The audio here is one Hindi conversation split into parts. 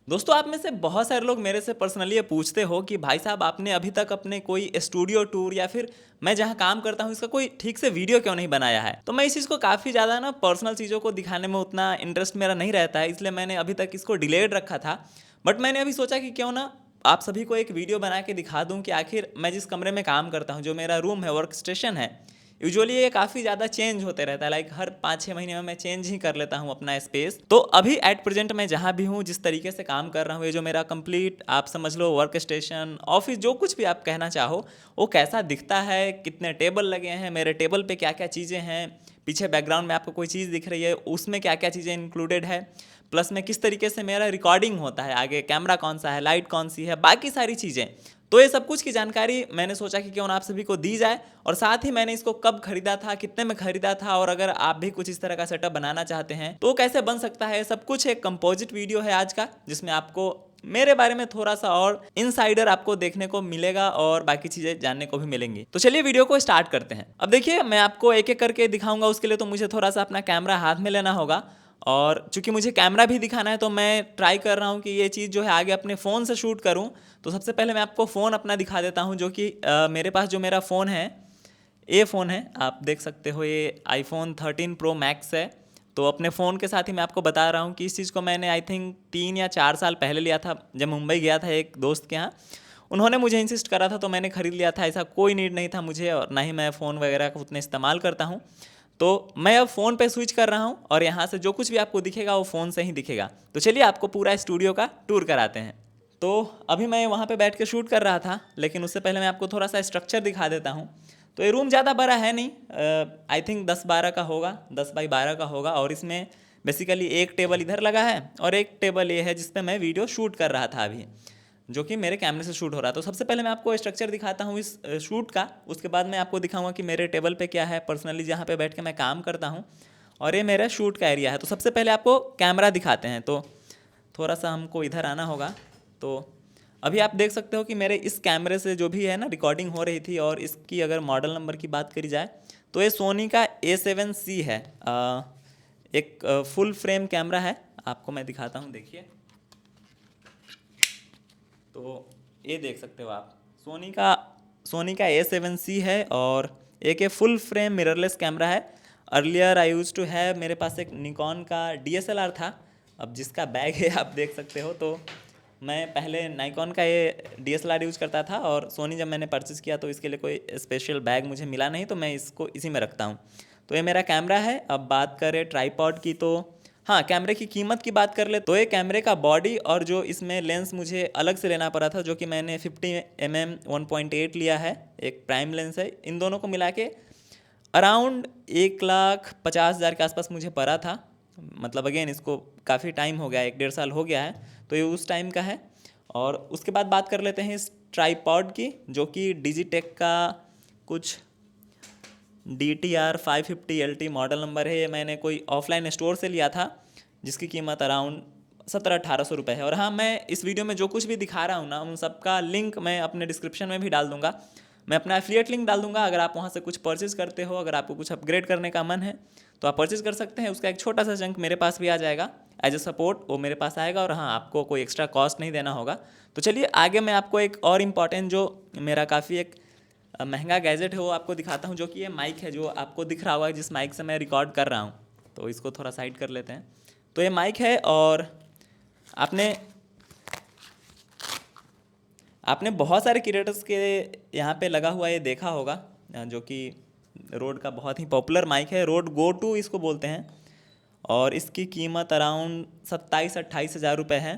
दोस्तों, आप में से बहुत सारे लोग मेरे से पर्सनली ये पूछते हो कि भाई साहब आपने अभी तक अपने कोई स्टूडियो टूर या फिर मैं जहाँ काम करता हूँ इसका कोई ठीक से वीडियो क्यों नहीं बनाया है। तो मैं इस चीज़ को काफ़ी ज़्यादा ना पर्सनल चीज़ों को दिखाने में उतना इंटरेस्ट मेरा नहीं रहता है, इसलिए मैंने अभी तक इसको डिलेड रखा था। बट मैंने अभी सोचा कि क्यों ना आप सभी को एक वीडियो बना के दिखा दूँ कि आखिर मैं जिस कमरे में काम करता हूँ, जो मेरा रूम है, वर्क स्टेशन है, यूजुअली ये काफ़ी ज़्यादा चेंज होते रहता है। लाइक हर 5-6 महीने में मैं चेंज ही कर लेता हूँ अपना स्पेस। तो अभी एट प्रेजेंट मैं जहाँ भी हूँ, जिस तरीके से काम कर रहा हूँ, ये जो मेरा कंप्लीट आप समझ लो वर्क स्टेशन, ऑफिस, जो कुछ भी आप कहना चाहो, वो कैसा दिखता है, कितने टेबल लगे हैं, मेरे टेबल पे क्या क्या चीज़ें हैं, पीछे बैकग्राउंड में आपको कोई चीज़ दिख रही है उसमें क्या क्या चीज़ें इंक्लूडेड है, प्लस में किस तरीके से मेरा रिकॉर्डिंग होता है, आगे कैमरा कौन सा है, लाइट कौन सी है, बाकी सारी चीज़ें। तो ये सब कुछ की जानकारी मैंने सोचा कि क्यों ना आप सभी को दी जाए, और साथ ही मैंने इसको कब खरीदा था, कितने में खरीदा था, और अगर आप भी कुछ इस तरह का सेटअप बनाना चाहते हैं तो कैसे बन सकता है, सब कुछ एक कंपोजिट वीडियो है आज का, जिसमें आपको मेरे बारे में थोड़ा सा और इनसाइडर आपको देखने को मिलेगा और बाकी चीजें जानने को भी मिलेंगी। तो चलिए वीडियो को स्टार्ट करते हैं। अब देखिए, मैं आपको एक एक करके दिखाऊंगा, उसके लिए तो मुझे थोड़ा सा अपना कैमरा हाथ में लेना होगा, और चूंकि मुझे कैमरा भी दिखाना है तो मैं ट्राई कर रहा हूँ कि ये चीज़ जो है आगे अपने फ़ोन से शूट करूँ। तो सबसे पहले मैं आपको फ़ोन अपना दिखा देता हूँ, जो कि मेरे पास जो मेरा फ़ोन है, ये फ़ोन है, आप देख सकते हो, ये iPhone 13 Pro Max है। तो अपने फ़ोन के साथ ही मैं आपको बता रहा हूँ कि इस चीज़ को मैंने आई थिंक 3 या 4 साल पहले लिया था, जब मुंबई गया था एक दोस्त के यहाँ। उन्होंने मुझे इंसिस्ट करा था तो मैंने ख़रीद लिया था, ऐसा कोई नीड नहीं था मुझे, और ना ही मैं फ़ोन वगैरह का उतना इस्तेमाल करता हूँ। तो मैं अब फ़ोन पे स्विच कर रहा हूँ, और यहाँ से जो कुछ भी आपको दिखेगा वो फ़ोन से ही दिखेगा। तो चलिए आपको पूरा स्टूडियो का टूर कराते हैं। तो अभी मैं वहाँ पे बैठ के शूट कर रहा था, लेकिन उससे पहले मैं आपको थोड़ा सा स्ट्रक्चर दिखा देता हूँ। तो ये रूम ज़्यादा बड़ा है नहीं, आई थिंक 10-12 का होगा, 10 बाई 12 का होगा, और इसमें बेसिकली एक टेबल इधर लगा है और एक टेबल ये है जिस पे मैं वीडियो शूट कर रहा था अभी, जो कि मेरे कैमरे से शूट हो रहा है। तो सबसे पहले मैं आपको स्ट्रक्चर दिखाता हूँ इस शूट का, उसके बाद मैं आपको दिखाऊंगा कि मेरे टेबल पे क्या है, पर्सनली जहाँ पे बैठ के मैं काम करता हूँ, और ये मेरा शूट का एरिया है। तो सबसे पहले आपको कैमरा दिखाते हैं। तो थोड़ा सा हमको इधर आना होगा। तो अभी आप देख सकते हो कि मेरे इस कैमरे से जो भी है ना रिकॉर्डिंग हो रही थी, और इसकी अगर मॉडल नंबर की बात करी जाए तो ये सोनी का A7C है। एक फुल फ्रेम कैमरा है, आपको मैं दिखाता हूँ, देखिए। तो ये देख सकते हो आप, सोनी का A7C है, और एक ये फुल फ्रेम मिररलेस कैमरा है। Earlier I use to have, मेरे पास एक निकॉन का DSLR था, अब जिसका बैग है आप देख सकते हो। तो मैं पहले नाइकॉन का ये DSLR यूज़ करता था, और सोनी जब मैंने परचेज़ किया तो इसके लिए कोई स्पेशल बैग मुझे मिला नहीं, तो मैं इसको इसी में रखता हूँ। तो ये मेरा कैमरा है। अब बात करें ट्राईपॉड की, तो हाँ, कैमरे की कीमत की बात कर ले तो ये कैमरे का बॉडी और जो इसमें लेंस मुझे अलग से लेना पड़ा था, जो कि मैंने 50mm 1.8 लिया है, एक प्राइम लेंस है, इन दोनों को मिला के अराउंड 1,50,000 के आसपास मुझे पड़ा था। मतलब अगेन इसको काफ़ी टाइम हो गया, 1-1.5 साल हो गया है, तो ये उस टाइम का है। और उसके बाद बात कर लेते हैं इस ट्राईपॉड की, जो कि डिजिटेक का कुछ DTR 550 LT मॉडल नंबर है। ये मैंने कोई ऑफलाइन स्टोर से लिया था, जिसकी कीमत अराउंड 1700-1800 रुपये है। और हाँ, मैं इस वीडियो में जो कुछ भी दिखा रहा हूँ ना, उन सब का लिंक मैं अपने डिस्क्रिप्शन में भी डाल दूंगा। मैं अपना एफिलिएट लिंक डाल दूंगा, अगर आप वहाँ से कुछ परचेज़ करते हो, अगर आपको कुछ अपग्रेड करने का मन है तो आप परचेज़ कर सकते हैं। उसका एक छोटा सा चंक मेरे पास भी आ जाएगा एज ए सपोर्ट, वो मेरे पास आएगा, और हाँ, आपको कोई एक्स्ट्रा कॉस्ट नहीं देना होगा। तो चलिए आगे मैं आपको एक और इम्पॉर्टेंट, जो मेरा काफ़ी एक महंगा गैजेट है, वो आपको दिखाता हूँ, जो कि ये माइक है, जो आपको दिख रहा होगा, जिस माइक से मैं रिकॉर्ड कर रहा हूँ। तो इसको थोड़ा साइड कर लेते हैं। तो ये माइक है, और आपने आपने बहुत सारे क्रिएटर्स के यहाँ पे लगा हुआ ये देखा होगा, जो कि रोड का बहुत ही पॉपुलर माइक है, रोड गो टू इसको बोलते हैं, और इसकी कीमत अराउंड 27-28 हज़ार रुपये है।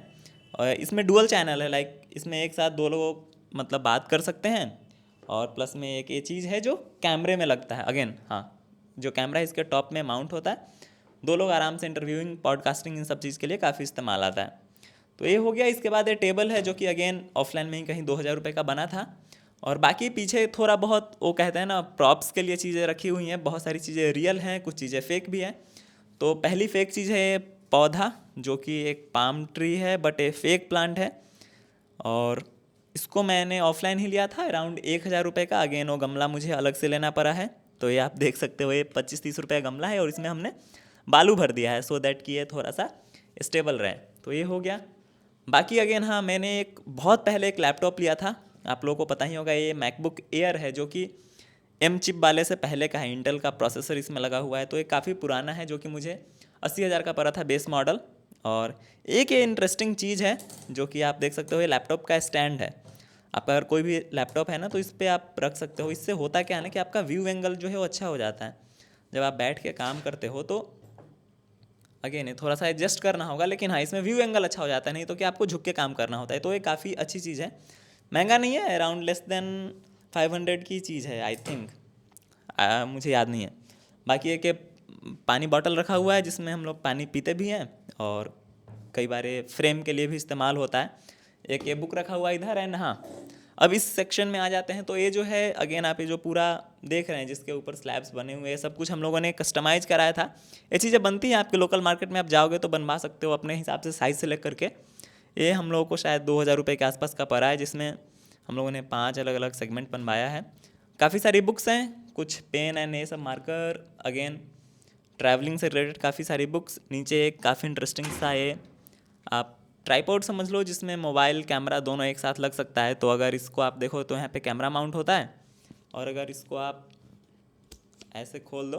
और इसमें डुअल चैनल है, लाइक इसमें एक साथ 2 लोग मतलब बात कर सकते हैं, और प्लस में एक ये चीज़ है जो कैमरे में लगता है। अगेन हाँ, जो कैमरा इसके टॉप में माउंट होता है, 2 लोग आराम से इंटरव्यूइंग, पॉडकास्टिंग, इन सब चीज़ के लिए काफ़ी इस्तेमाल आता है। तो ये हो गया। इसके बाद ये टेबल है, जो कि अगेन ऑफलाइन में ही कहीं 2,000 रुपये का बना था। और बाकी पीछे थोड़ा बहुत वो कहते हैं ना, प्रॉप्स के लिए चीज़ें रखी हुई हैं, बहुत सारी चीज़ें रियल हैं, कुछ चीज़ें फेक भी हैं। तो पहली फेक चीज़ है पौधा, जो कि एक पाम ट्री है, बट ये फेक प्लांट है, और इसको मैंने ऑफलाइन ही लिया था अराउंड 1,000 रुपये का। अगेन वो गमला मुझे अलग से लेना पड़ा है। तो ये आप देख सकते हो, ये 25-30 रुपये का गमला है, और इसमें हमने बालू भर दिया है, सो दैट कि ये थोड़ा सा स्टेबल रहे। तो ये हो गया। बाकी अगेन हाँ, मैंने एक बहुत पहले एक लैपटॉप लिया था, आप लोगों को पता ही होगा, ये मैकबुक एयर है जो कि एम चिप वाले से पहले का है, इंटेल का प्रोसेसर इसमें लगा हुआ है। तो ये काफ़ी पुराना है, जो कि मुझे 80,000 का पड़ा था बेस मॉडल। और एक ये इंटरेस्टिंग चीज़ है जो कि आप देख सकते हो, ये लैपटॉप का स्टैंड है। आपका अगर कोई भी लैपटॉप है ना, तो इस पर आप रख सकते हो। इससे होता क्या है ना कि आपका व्यू एंगल जो है वो अच्छा हो जाता है। जब आप बैठ के काम करते हो तो अगेन ये थोड़ा सा एडजस्ट करना होगा, लेकिन हाँ, इसमें व्यू एंगल अच्छा हो जाता है। नहीं तो कि आपको झुक के काम करना होता है। तो ये काफ़ी अच्छी चीज़ है, महंगा नहीं है, अराउंड लेस देन 500 की चीज़ है आई थिंक, मुझे याद नहीं है। बाकी एक पानी बॉटल रखा हुआ है जिसमें हम लोग पानी पीते भी हैं, और कई बार ये फ्रेम के लिए भी इस्तेमाल होता है। एक ये बुक रखा हुआ है इधर। एंड हाँ, अब इस सेक्शन में आ जाते हैं। तो ये जो है अगेन आप ये जो पूरा देख रहे हैं जिसके ऊपर स्लैब्स बने हुए हैं, सब कुछ हम लोगों ने कस्टमाइज़ कराया था। ये चीज़ें बनती हैं आपके लोकल मार्केट में, आप जाओगे तो बनवा सकते हो अपने हिसाब से, साइज़ सेलेक्ट करके। ये हम लोगों को शायद 2,000 रुपये के आसपास का पड़ा है, जिसमें हम लोगों ने 5 अलग अलग सेगमेंट बनवाया है। काफ़ी सारी बुक्स हैं, कुछ पेन एंड ये सब मार्कर, अगेन ट्रैवलिंग से रिलेटेड काफ़ी सारी बुक्स। नीचे एक काफ़ी इंटरेस्टिंग सा ये आप ट्राइपॉड समझ लो, जिसमें मोबाइल कैमरा दोनों एक साथ लग सकता है। तो अगर इसको आप देखो तो यहाँ पे कैमरा माउंट होता है, और अगर इसको आप ऐसे खोल दो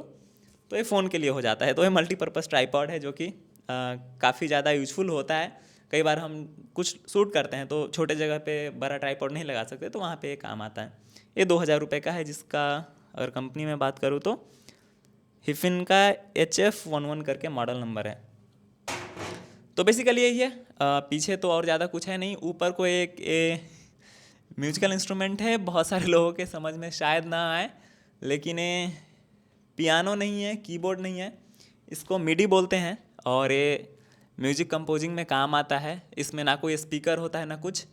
तो ये फ़ोन के लिए हो जाता है। तो ये मल्टीपर्पज़ ट्राइपॉड है जो कि काफ़ी ज़्यादा यूजफुल होता है। कई बार हम कुछ शूट करते हैं तो छोटे जगह पे बड़ा ट्राइपॉड नहीं लगा सकते, तो वहाँ पे ये काम आता है। ये 2,000 रुपये का है, जिसका अगर कंपनी में बात करूँ तो हिफिन का HF11 करके मॉडल नंबर है। तो बेसिकली यही है। पीछे तो और ज़्यादा कुछ है नहीं। ऊपर को एक म्यूजिकल इंस्ट्रूमेंट है, बहुत सारे लोगों के समझ में शायद ना आए, लेकिन ये पियानो नहीं है, कीबोर्ड नहीं है, इसको मिडी बोलते हैं। और ये म्यूजिक कंपोजिंग में काम आता है। इसमें ना कोई स्पीकर होता है ना कुछ।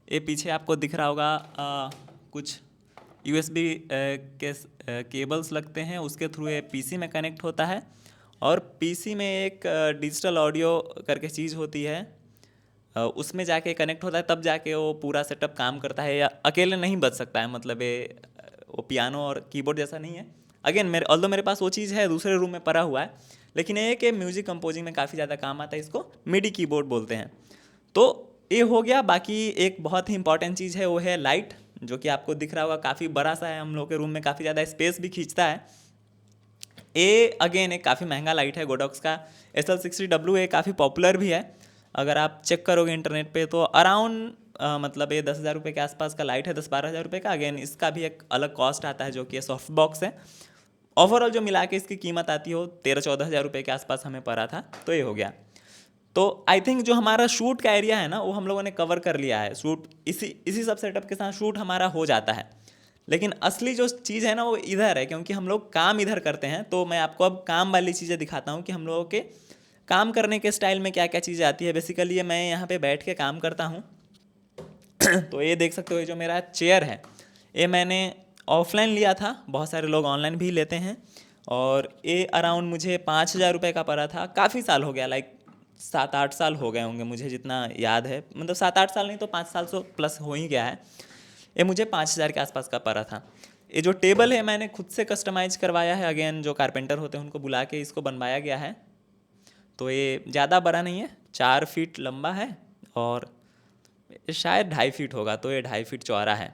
ये पीछे आपको दिख रहा होगा कुछ USB के केबल्स लगते हैं, उसके थ्रू ये PC में कनेक्ट होता है। और PC में एक डिजिटल ऑडियो करके चीज़ होती है, उसमें जाके कनेक्ट होता है, तब जाके वो पूरा सेटअप काम करता है। या अकेले नहीं बज सकता है, मतलब ये वो पियानो और कीबोर्ड जैसा नहीं है। अगेन मेरे पास वो चीज़ है, दूसरे रूम में पड़ा हुआ है, लेकिन ये कि म्यूजिक कंपोजिंग में काफ़ी ज़्यादा काम आता है। इसको मिडी कीबोर्ड बोलते हैं। तो ये हो गया। बाकी एक बहुत ही इंपॉर्टेंट चीज़ है, वो है लाइट, जो कि आपको दिख रहा होगा, काफ़ी बड़ा सा है, हम लोग के रूम में काफ़ी ज़्यादा स्पेस भी खींचता है। ये अगेन एक काफ़ी महंगा लाइट है, गोडॉक्स का SL60W। ये काफ़ी पॉपुलर भी है। अगर आप चेक करोगे इंटरनेट पे तो अराउंड मतलब ये 10,000 रुपये के आसपास का लाइट है, 10-12 हज़ार रुपये का। अगेन इसका भी एक अलग कॉस्ट आता है, जो कि ये सॉफ्ट बॉक्स है। ओवरऑल जो मिला के इसकी कीमत आती हो 13-14 हज़ार रुपये के आसपास हमें पड़ा था। तो ये हो गया। तो आई थिंक जो हमारा शूट का एरिया है ना, वो हम लोगों ने कवर कर लिया है। शूट इसी सब सेटअप के साथ शूट हमारा हो जाता है। लेकिन असली जो चीज़ है ना, वो इधर है, क्योंकि हम लोग काम इधर करते हैं। तो मैं आपको अब काम वाली चीज़ें दिखाता हूँ कि हम लोगों के काम करने के स्टाइल में क्या क्या चीज़ें आती है। बेसिकली ये मैं यहाँ पे बैठ के काम करता हूँ। तो ये देख सकते हो, ये जो मेरा चेयर है, ये मैंने ऑफलाइन लिया था, बहुत सारे लोग ऑनलाइन भी लेते हैं। और ये अराउंड मुझे 5,000 रुपये का पड़ा था। काफ़ी साल हो गया, लाइक 7-8 साल हो गए होंगे मुझे जितना याद है। मतलब 7-8 साल नहीं तो 5 साल से प्लस हो ही गया है। ये मुझे 5,000 के आसपास का पड़ा था। ये जो टेबल है मैंने खुद से कस्टमाइज़ करवाया है। अगेन जो कारपेंटर होते हैं उनको बुला के इसको बनवाया गया है। तो ये ज़्यादा बड़ा नहीं है, 4 फीट लंबा है और शायद 2.5 फीट होगा। तो ये 2.5 फीट चौड़ा है।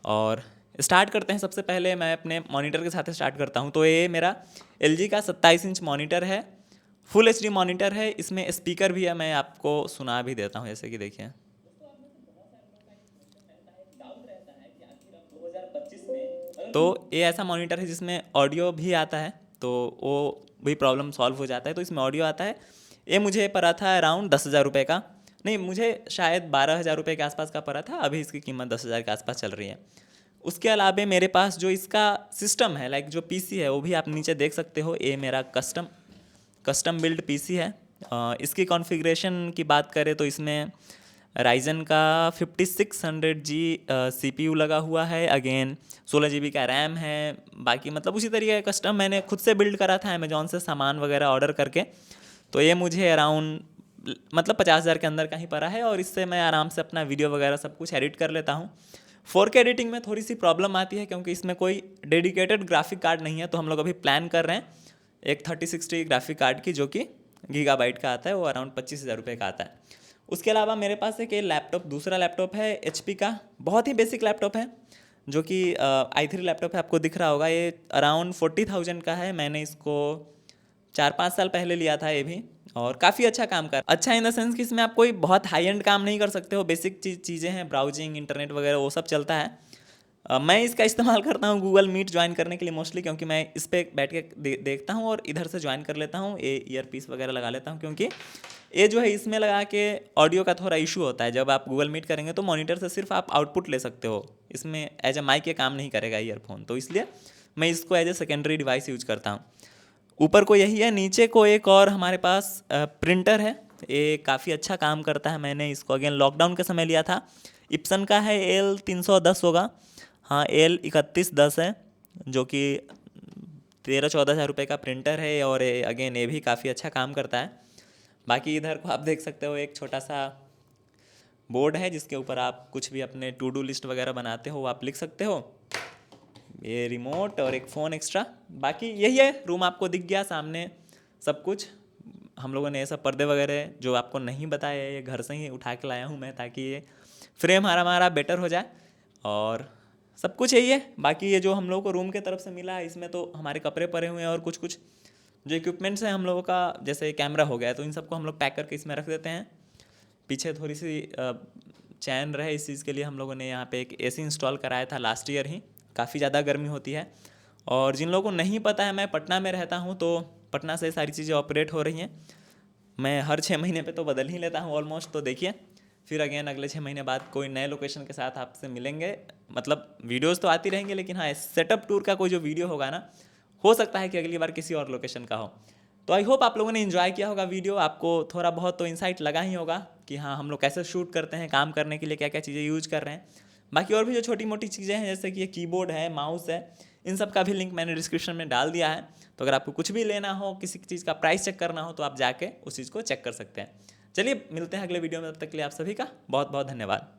और स्टार्ट करते हैं। सबसे पहले मैं अपने मॉनिटर के साथ स्टार्ट करता हूँ। तो ये मेरा LG का 27 इंच मॉनिटर है, फुल HD मॉनिटर है। इसमें स्पीकर भी है, मैं आपको सुना भी देता हूँ, जैसे कि देखिए। तो ये ऐसा मॉनिटर है जिसमें ऑडियो भी आता है, तो वो भी प्रॉब्लम सॉल्व हो जाता है। तो इसमें ऑडियो आता है। ये मुझे पड़ा था अराउंड 10,000 रुपये का, नहीं मुझे शायद 12,000 रुपये के आसपास का पड़ा था। अभी इसकी कीमत 10,000 के आसपास चल रही है। उसके अलावा मेरे पास जो इसका सिस्टम है, लाइक जो PC है, वो भी आप नीचे देख सकते हो। ये मेरा कस्टम बिल्ड PC है। इसकी कॉन्फ़िगरेशन की बात करें तो इसमें राइजन का 5600G CPU लगा हुआ है। अगेन 16 GB का रैम है। बाकी मतलब उसी तरीके का कस्टम मैंने खुद से बिल्ड करा था अमेजोन से सामान वगैरह ऑर्डर करके। तो ये मुझे अराउंड मतलब 50,000 के अंदर का ही पड़ा है। और इससे मैं आराम से अपना वीडियो वगैरह सब कुछ एडिट कर लेता हूँ। 4K एडिटिंग में थोड़ी सी प्रॉब्लम आती है, क्योंकि इसमें कोई डेडिकेटेड ग्राफिक कार्ड नहीं है। तो हम लोग अभी प्लान कर रहे हैं एक 3060 ग्राफिक कार्ड की, जो कि गीगाबाइट का आता है। वो अराउंड 25,000 रुपये का आता है। उसके अलावा मेरे पास एक लैपटॉप, दूसरा लैपटॉप है HP का, बहुत ही बेसिक लैपटॉप है, जो कि i3 लैपटॉप है, आपको दिख रहा होगा। ये अराउंड 40,000 का है। मैंने इसको 4-5 साल पहले लिया था ये भी, और काफ़ी अच्छा काम कर, अच्छा इन द सेंस कि इसमें आप कोई बहुत हाई एंड काम नहीं कर सकते हो, बेसिक चीज़ें हैं, ब्राउजिंग, इंटरनेट वगैरह वो सब चलता है। मैं इसका इस्तेमाल करता हूँ गूगल मीट ज्वाइन करने के लिए मोस्टली, क्योंकि मैं इस पर बैठ के देखता हूँ और इधर से ज्वाइन कर लेता हूँ, ये ईयरपीस वगैरह लगा लेता हूँ, क्योंकि ये जो है इसमें लगा के ऑडियो का थोड़ा इशू होता है। जब आप गूगल मीट करेंगे तो मॉनिटर से सिर्फ आप आउटपुट ले सकते हो, इसमें एज ए माइक ये काम नहीं करेगा ईयरफोन, तो इसलिए मैं इसको as a secondary device use करता हूँ। ऊपर को यही है, नीचे को एक और हमारे पास प्रिंटर है, ये काफ़ी अच्छा काम करता है। मैंने इसको अगेन लॉकडाउन के समय लिया था, इप्सन का है, L310 होगा, हाँ L3110 है, जो कि 13-14 हज़ार रुपये का प्रिंटर है, और अगेन ये भी काफ़ी अच्छा काम करता है। बाकी इधर को आप देख सकते हो एक छोटा सा बोर्ड है, जिसके ऊपर आप कुछ भी अपने टू डू लिस्ट वगैरह बनाते हो वो आप लिख सकते हो। ये रिमोट और एक फ़ोन एक्स्ट्रा, बाकी यही है। रूम आपको दिख गया सामने सब कुछ। हम लोगों ने ये सब पर्दे वगैरह जो आपको नहीं बताया, ये घर से ही उठा के लाया हूँ मैं, ताकि ये फ्रेम हमारा बेटर हो जाए, और सब कुछ यही है। बाकी ये जो हम लोगों को रूम के तरफ से मिला है, इसमें तो हमारे कपड़े पड़े हुए हैं, और कुछ कुछ जो इक्विपमेंट्स हैं हम लोगों का, जैसे कैमरा हो गया, तो इन सबको हम लोग पैक करके इसमें रख देते हैं। पीछे थोड़ी सी चैन रहे इस चीज़ के लिए हम लोगों ने यहाँ पे एक AC इंस्टॉल कराया था लास्ट ईयर ही। काफ़ी ज़्यादा गर्मी होती है, और जिन लोगों को नहीं पता है, मैं पटना में रहता हूँ, तो पटना से सारी चीज़ें ऑपरेट हो रही हैं। मैं हर 6 महीने पे तो बदल ही लेता हूँ ऑलमोस्ट, तो देखिए फिर अगेन अगले 6 महीने बाद कोई नए लोकेशन के साथ आपसे मिलेंगे। मतलब वीडियोज़ तो आती रहेंगी, लेकिन हाँ, सेटअप टूर का कोई जो वीडियो होगा ना, हो सकता है कि अगली बार किसी और लोकेशन का हो। तो आई होप आप लोगों ने एंजॉय किया होगा वीडियो, आपको थोड़ा बहुत तो इंसाइट लगा ही होगा कि हाँ, हम लोग कैसे शूट करते हैं, काम करने के लिए क्या क्या चीज़ें यूज कर रहे हैं। बाकी और भी जो छोटी मोटी चीज़ें हैं, जैसे कि ये कीबोर्ड है, माउस है, इन सब का भी लिंक मैंने डिस्क्रिप्शन में डाल दिया है। तो अगर आपको कुछ भी लेना हो, किसी चीज़ का प्राइस चेक करना हो, तो आप जाके उस चीज़ को चेक कर सकते हैं। चलिए मिलते हैं अगले वीडियो में, तब तक के लिए आप सभी का बहुत बहुत धन्यवाद।